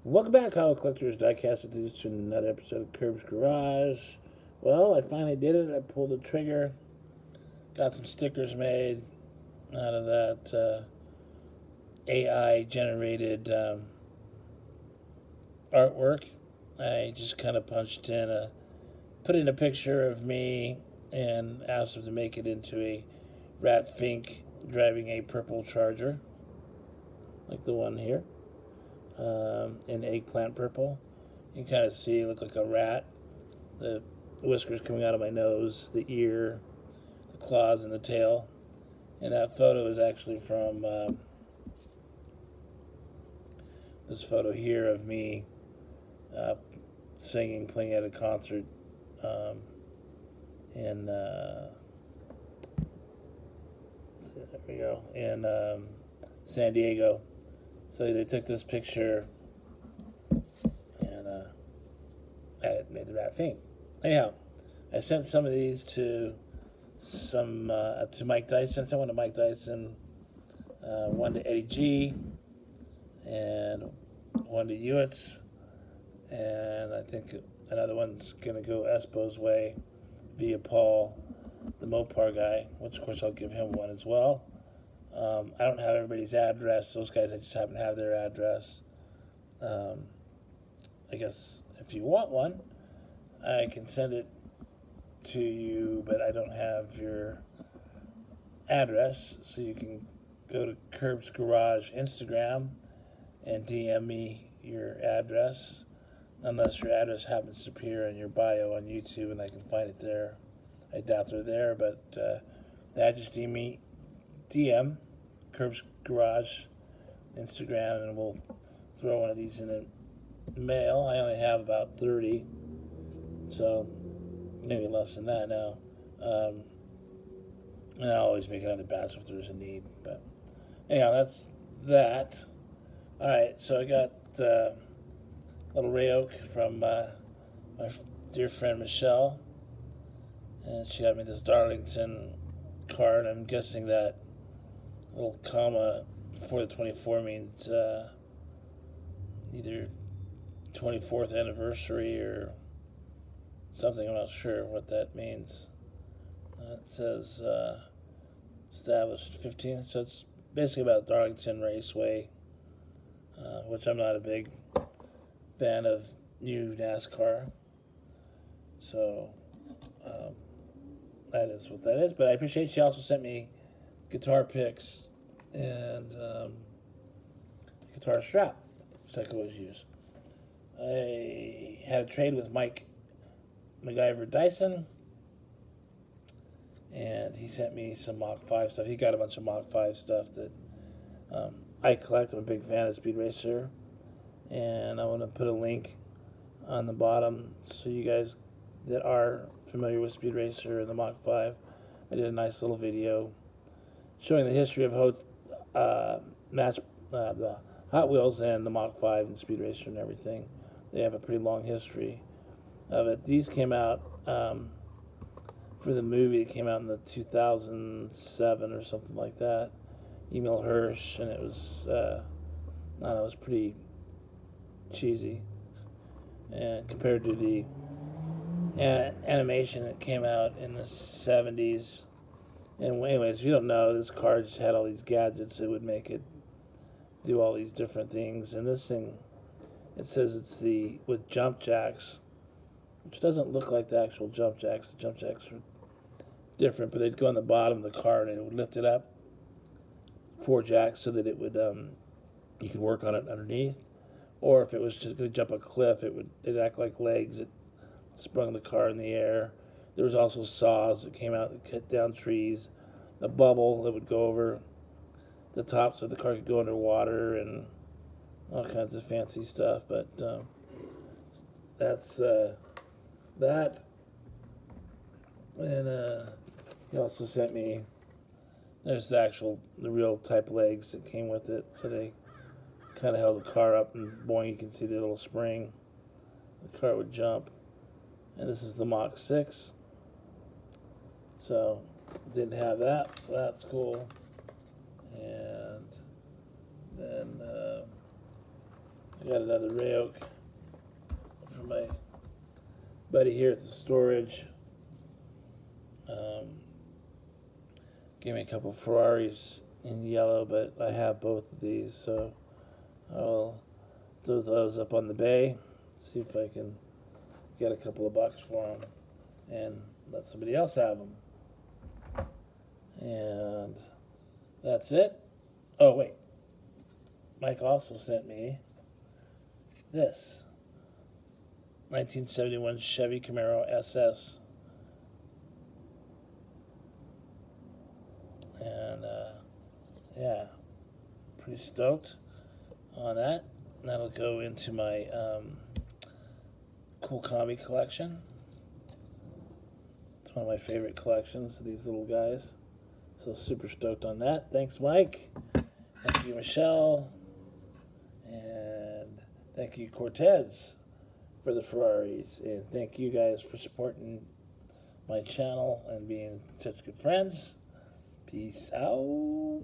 Welcome back, Hollow Collectors Diecast Enthusiasts, to another episode of Curb's Garage. Well, I finally did it. I pulled the trigger, got some stickers made out of that AI-generated artwork. I just kind of put in a picture of me and asked them to make it into a Rat Fink driving a purple Charger, like the one here. In eggplant purple. You can kind of see it look like a rat. The whiskers coming out of my nose, the ear, the claws, and the tail. And that photo is actually from this photo here of me singing, playing at a concert in there we go, in San Diego. So they took this picture and made the Rat Fink. Anyhow, I sent some of these to Mike Dison. Sent one to Mike Dison, one to Eddie G, and one to Hewitt, and I think another one's gonna go Espo's way via Paul, the Mopar guy, which of course I'll give him one as well. I don't have everybody's address. Those guys, I just happen to have their address. I guess if you want one, I can send it to you, but I don't have your address. So you can go to Curb's Garage Instagram and DM me your address, unless your address happens to appear in your bio on YouTube and I can find it there. I doubt they're there, but just DM Curb's Garage Instagram, and we'll throw one of these in the mail. I only have about 30, so maybe less than that now. And I'll always make another batch if there's a need. But anyhow, that's that. All right, so I got a little RAOK from my dear friend Michelle, and she got me this Darlington card. I'm guessing that little comma before the 24 means either 24th anniversary or something. I'm not sure what that means. It says established 15, so it's basically about Darlington Raceway, which I'm not a big fan of new NASCAR. So that is what that is. But I appreciate she also sent me guitar picks and guitar strap, so I could always use. I had a trade with Mike Dison, and he sent me some Mach 5 stuff. He got a bunch of Mach 5 stuff that I collect. I'm a big fan of Speed Racer, and I want to put a link on the bottom so you guys that are familiar with Speed Racer and the Mach 5. I did a nice little video showing the history of the Hot Wheels and the Mach 5 and Speed Racer and everything. They have a pretty long history of it. These came out for the movie. It came out in the 2007 or something like that. Emil Hirsch, and it was I don't know, it was pretty cheesy, and compared to the animation that came out in the 70s. And anyways, if you don't know, this car just had all these gadgets that would make it do all these different things. And this thing, it says it's with jump jacks, which doesn't look like the actual jump jacks. The jump jacks are different, but they'd go on the bottom of the car and it would lift it up, 4 jacks, so that it would you could work on it underneath. Or if it was just going to jump a cliff, it'd act like legs that sprung the car in the air. There was also saws that came out that cut down trees, a bubble that would go over the top so the car could go underwater, and all kinds of fancy stuff. But that's that. And he also sent me, there's the real type legs that came with it, so they kind of held the car up, and boing, you can see the little spring. The car would jump. And this is the Mach 6. So, didn't have that, so that's cool. And then I got another RAOK from my buddy here at the storage. Gave me a couple Ferraris in yellow, but I have both of these, so I'll throw those up on the bay, see if I can get a couple of bucks for them, and let somebody else have them. And that's it. Oh, wait. Mike also sent me this 1971 Chevy Camaro SS. And, yeah, pretty stoked on that. That'll go into my Cool Commie collection. It's one of my favorite collections, these little guys. So super stoked on that. Thanks, Mike. Thank you, Michelle. And thank you, Cortez, for the Ferraris. And thank you guys for supporting my channel and being such good friends. Peace out.